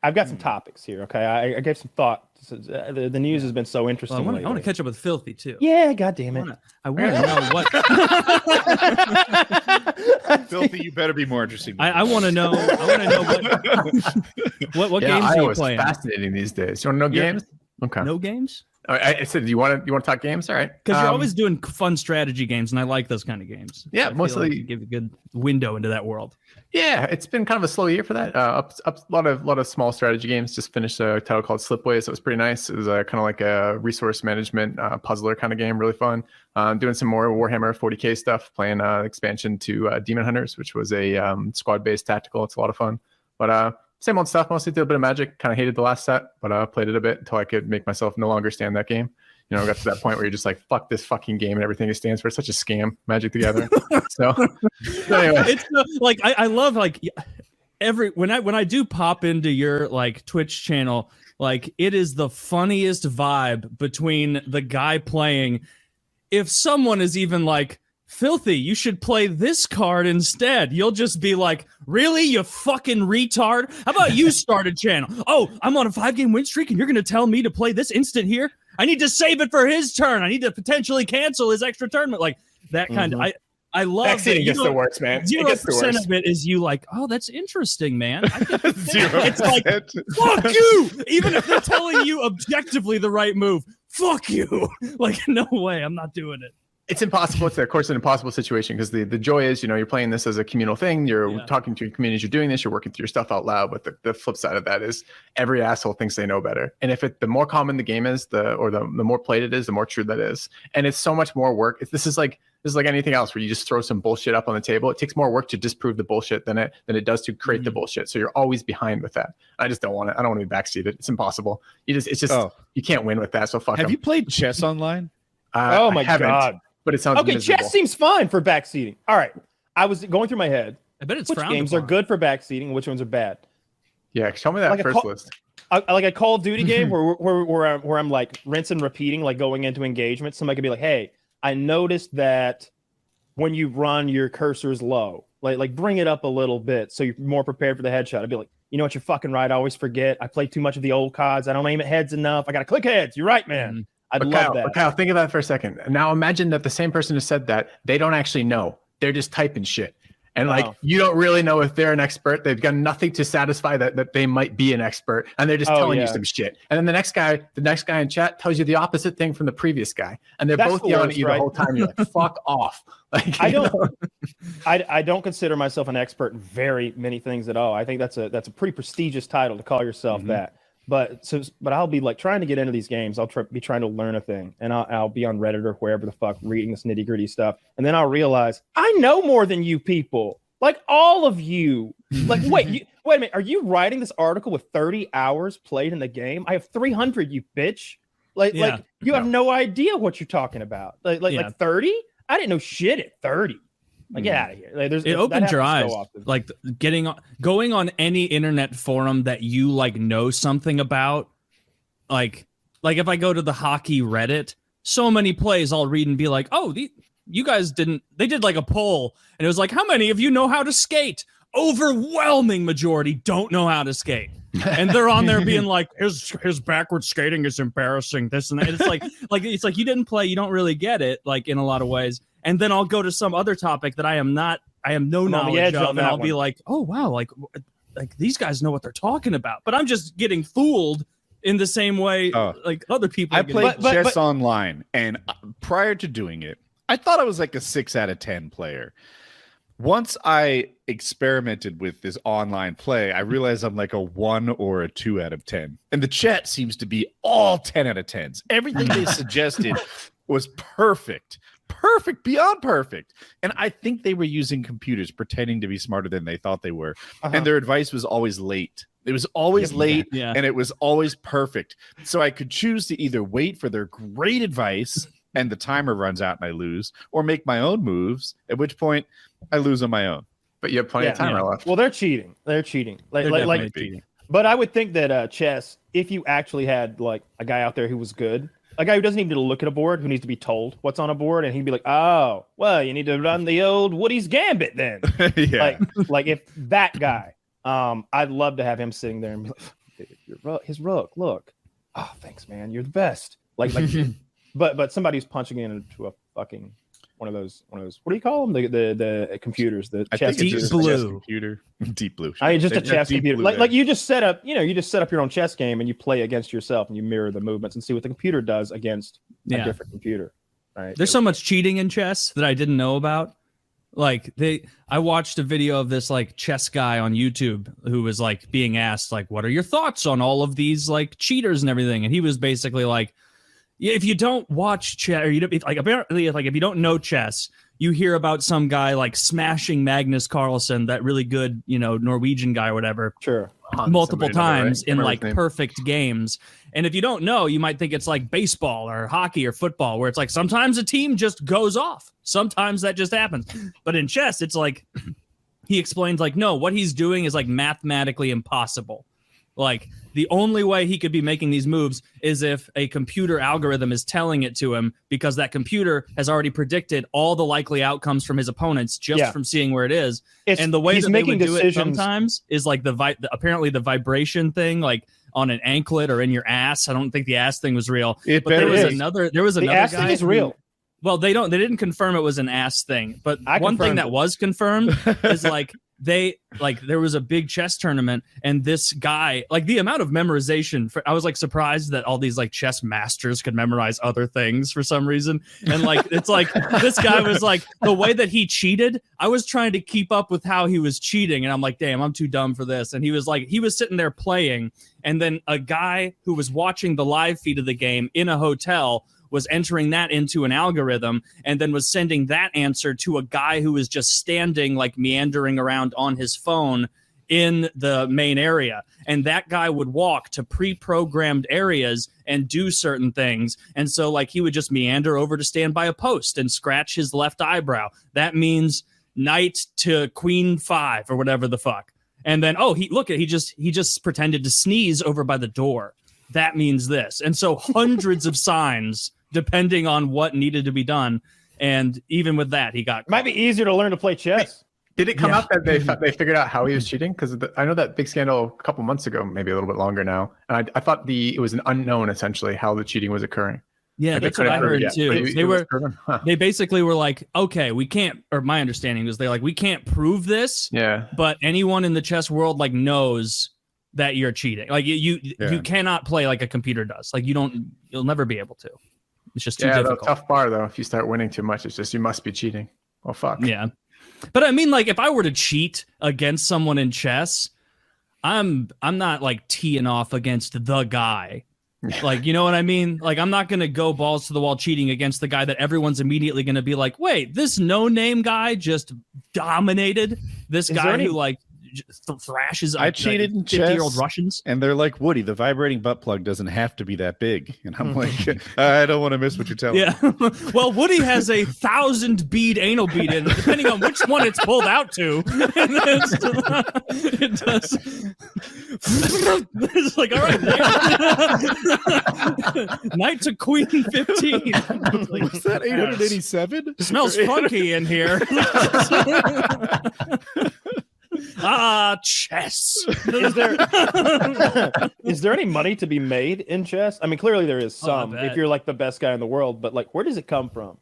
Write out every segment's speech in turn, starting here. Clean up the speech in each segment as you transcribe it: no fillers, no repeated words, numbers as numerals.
I've got some topics here. Okay, I gave some thought. The news has been so interesting. I want to catch up with Filthy too. Yeah, God damn it. I want to know what. Filthy, you better be more interesting. I want to know. What games are you playing? Fascinating these days. You want to know games? Okay. No games. I said, do you want to talk games? All right. Because you're always doing fun strategy games, and I like those kind of games. Yeah, so mostly you give a good window into that world. Yeah, it's been kind of a slow year for that. A lot of small strategy games. Just finished a title called Slipway, so it was pretty nice. It was kind of like a resource management puzzler kind of game, really fun. Doing some more Warhammer 40k stuff, playing expansion to Demon Hunters, which was a squad-based tactical. It's a lot of fun, but same old stuff. Mostly did a bit of Magic. Kind of hated the last set, but played it a bit until I could make myself no longer stand that game. You know, got to that point where you're just like, fuck this fucking game and everything it stands for. It's such a scam, Magic the Gathering. So anyway. It's like I love like when I do pop into your like Twitch channel, like it is the funniest vibe between the guy playing. If someone is even like, Filthy, you should play this card instead. You'll just be like, really, you fucking retard? How about you start a channel? Oh, I'm on a 5-game win streak and you're going to tell me to play this instant here? I need to save it for his turn. I need to potentially cancel his extra tournament. Like that kind of, I love Backseating gets the worst, man. 0% of it is you like, oh, that's interesting, man. It's like, fuck you. Even if they're telling you objectively the right move, fuck you. Like, no way, I'm not doing it. It's impossible. It's, of course, an impossible situation because the joy is, you're playing this as a communal thing. You're talking to your communities. You're doing this. You're working through your stuff out loud. But the flip side of that is every asshole thinks they know better. And if the more common the game is, the more played it is, the more true that is. And it's so much more work. This is like anything else where you just throw some bullshit up on the table. It takes more work to disprove the bullshit than it does to create the bullshit. So you're always behind with that. I just don't want it. I don't want to be backseated. It's impossible. You can't win with that. So fuck. Have you played chess online? Oh my God. But it sounds miserable. Chess seems fine for backseating. All right, I was going through my head. I bet it's which games are good for backseating, which ones are bad. Yeah, tell me that like first list. Like a Call of Duty game where I'm like rinse and repeating, like going into engagement. Somebody could be like, "Hey, I noticed that when you run, your cursor's low. Like bring it up a little bit so you're more prepared for the headshot." I'd be like, "You know what? You're fucking right. I always forget. I play too much of the old cards. I don't aim at heads enough. I gotta click heads. You're right, man." I'd love that. Kyle, think of that for a second. Now imagine that the same person who said that, they don't actually know. They're just typing shit. And you don't really know if they're an expert. They've got nothing to satisfy that they might be an expert. And they're just telling you some shit. And then the next guy in chat tells you the opposite thing from the previous guy. And they're both yelling at you the whole time. You're like, fuck off. Like, I don't consider myself an expert in very many things at all. I think that's a pretty prestigious title to call yourself that. But I'll be like trying to get into these games. I'll be trying to learn a thing, and I'll be on Reddit or wherever the fuck reading this nitty gritty stuff, and then I'll realize I know more than you people. Like all of you. Like wait a minute. Are you writing this article with 30 hours played in the game? I have 300. You bitch. Like you have no idea what you're talking about. Like 30? I didn't know shit at 30. Like, get out of here. Like, it opens your eyes. Like going on any internet forum that you like know something about. Like if I go to the hockey Reddit, so many plays I'll read and be like, oh, you guys didn't. They did like a poll, and it was like, how many of you know how to skate? Overwhelming majority don't know how to skate. And they're on there being like, his backward skating is embarrassing. This and that. And it's like you didn't play, you don't really get it. Like in a lot of ways. And then I'll go to some other topic that I have no knowledge of, and I'll be like, oh wow, like these guys know what they're talking about. But I'm just getting fooled in the same way like other people. I played chess online, and prior to doing it, I thought I was like a 6 out of 10 player. Once I experimented with this online play, I realized I'm like a 1 or a 2 out of 10. And the chat seems to be all 10 out of 10s. Everything they suggested was perfect. Perfect, beyond perfect. And I think they were using computers pretending to be smarter than they thought they were. And their advice was always late. It was always late, and it was always perfect. So I could choose to either wait for their great advice and the timer runs out and I lose, or make my own moves, at which point I lose on my own. But you have plenty of timer left. Well, they're cheating. They're cheating. Like cheating. But I would think that chess, if you actually had like a guy out there who was good, a guy who doesn't need to look at a board, who needs to be told what's on a board, and he'd be like, "Oh, well, you need to run the old Woody's Gambit then." Like if that guy, I'd love to have him sitting there and be like, his rook. Look. Oh, thanks, man. You're the best. Like but somebody's punching into a fucking one of those. What do you call them? The computers. The chess computers. Computer. Deep blue. I mean, just a chess computer. Like Like you just set up. You just set up your own chess game and you play against yourself and you mirror the movements and see what the computer does against a different computer. Right. There's so much cheating in chess that I didn't know about. Like I watched a video of this like chess guy on YouTube who was like being asked like, what are your thoughts on all of these like cheaters and everything? And he was basically like, yeah, if you don't watch chess, or apparently like if you don't know chess, you hear about some guy like smashing Magnus Carlsen, that really good, Norwegian guy or whatever. Sure. Multiple times in like perfect games. And if you don't know, you might think it's like baseball or hockey or football, where it's like sometimes a team just goes off. Sometimes that just happens. But in chess, it's like he explains like, no, what he's doing is like mathematically impossible. Like the only way he could be making these moves is if a computer algorithm is telling it to him, because that computer has already predicted all the likely outcomes from his opponents just from seeing where it is. And the way that they would do it sometimes is like apparently the vibration thing, like on an anklet or in your ass. I don't think the ass thing was real. There was another ass guy thing is real. Well, they didn't confirm it was an ass thing, but one thing that was confirmed is like there was a big chess tournament and this guy, like the amount of memorization I was like surprised that all these like chess masters could memorize other things for some reason. And like, it's like, this guy was like, the way that he cheated, I was trying to keep up with how he was cheating. And I'm like, damn, I'm too dumb for this. And he was sitting there playing. And then a guy who was watching the live feed of the game in a hotel was entering that into an algorithm and then was sending that answer to a guy who was just standing, like meandering around on his phone in the main area. And that guy would walk to pre-programmed areas and do certain things. And so like he would just meander over to stand by a post and scratch his left eyebrow. That means knight to queen 5 or whatever the fuck. And then, he just pretended to sneeze over by the door. That means this. And so hundreds of signs depending on what needed to be done. And even with that, he got... Might be easier to learn to play chess. Did it come out that they figured out how he was cheating? Because I know that big scandal a couple months ago, maybe a little bit longer now. And I thought it was an unknown, essentially, how the cheating was occurring. Yeah, Like, that's what I heard too. They basically were like, okay, we can't, or my understanding was they're like, we can't prove this. Yeah. But anyone in the chess world like knows that you're cheating. Like you cannot play like a computer does. Like you'll never be able to. It's just too difficult. Tough bar though. If you start winning too much, it's just you must be cheating. Oh fuck. Yeah. But I mean, like if I were to cheat against someone in chess, I'm not like teeing off against the guy. Like, you know what I mean? Like, I'm not going to go balls to the wall cheating against the guy that everyone's immediately going to be like, wait, this no-name guy just dominated this guy who like thrashes. I cheated in 50-year-old Russians, and they're like, Woody, the vibrating butt plug doesn't have to be that big, and I'm like, I don't want to miss what you're telling me. Yeah, well, Woody has a 1,000 bead anal bead in, depending on which one it's pulled out to. It does. It's like, all right, knight to queen 15. Like, was that 887? Smells funky in here. Chess. Is there any money to be made in chess? I mean, clearly there is some if you're like the best guy in the world, but like, where does it come from?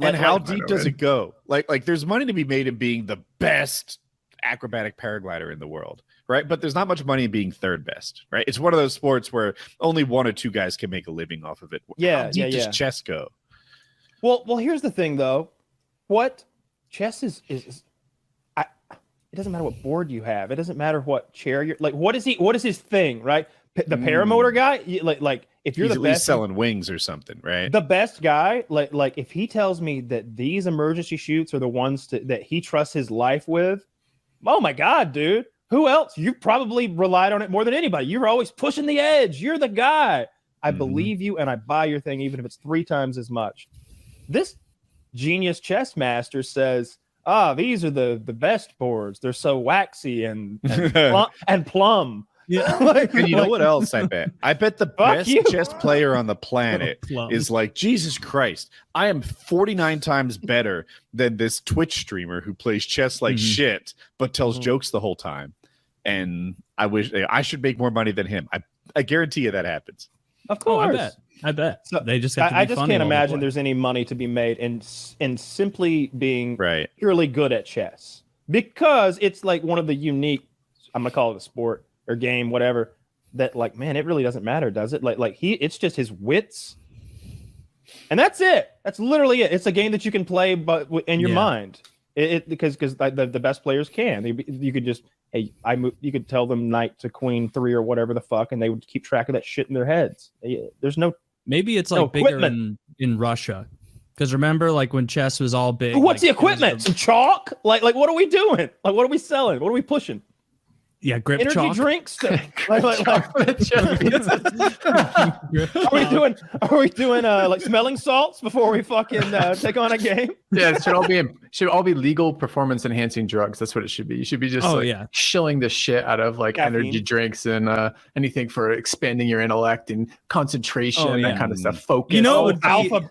And how deep does it go? Like there's money to be made in being the best acrobatic paraglider in the world, right? But there's not much money in being third best, right? It's one of those sports where only one or two guys can make a living off of it. How deep does chess go? Well, here's the thing though. What chess is it doesn't matter what board you have. It doesn't matter what chair you're like. What is his thing, right? The paramotor guy, like if you're He's the at best, least selling wings or something, right? The best guy, like if he tells me that these emergency shoots are the ones that he trusts his life with, oh my God, dude, who else? You've probably relied on it more than anybody. You're always pushing the edge. You're the guy. I believe you, and I buy your thing, even if it's 3 times as much. This genius chess master says, these are the best boards. They're so waxy and plum. Yeah. And you know what else I bet? I bet the best chess player on the planet is like, Jesus Christ, I am 49 times better than this Twitch streamer who plays chess like shit, but tells jokes the whole time. and I wish I should make more money than him. I guarantee you that happens. Of Oh, course. I bet. So, They just have to be I just funny can't while they imagine play. there's any money to be made in simply being Right. purely good at chess, because it's like one of the unique, I'm gonna call it a sport or game, whatever, that like, man, it really doesn't matter, does it? Like it's just his wits, and that's it. That's literally it. It's a game that you can play, but in your mind, because the best players can. You could just, hey, you could tell them knight to queen 3 or whatever the fuck, and they would keep track of that shit in their heads. There's no. Maybe it's No like bigger equipment. in Russia, because remember, like when chess was all big. What's the like, equipment? Some chalk? Like what are we doing? Like what are we selling? What are we pushing? Yeah, grip Energy chalk. drinks? Are we doing like smelling salts before we fucking take on a game? Yeah, it should all be legal performance enhancing drugs. That's what it should be. You should be just shilling the shit out of like Caffeine. energy drinks and anything for expanding your intellect and concentration, that kind of stuff. Focus. You know, it would be- alpha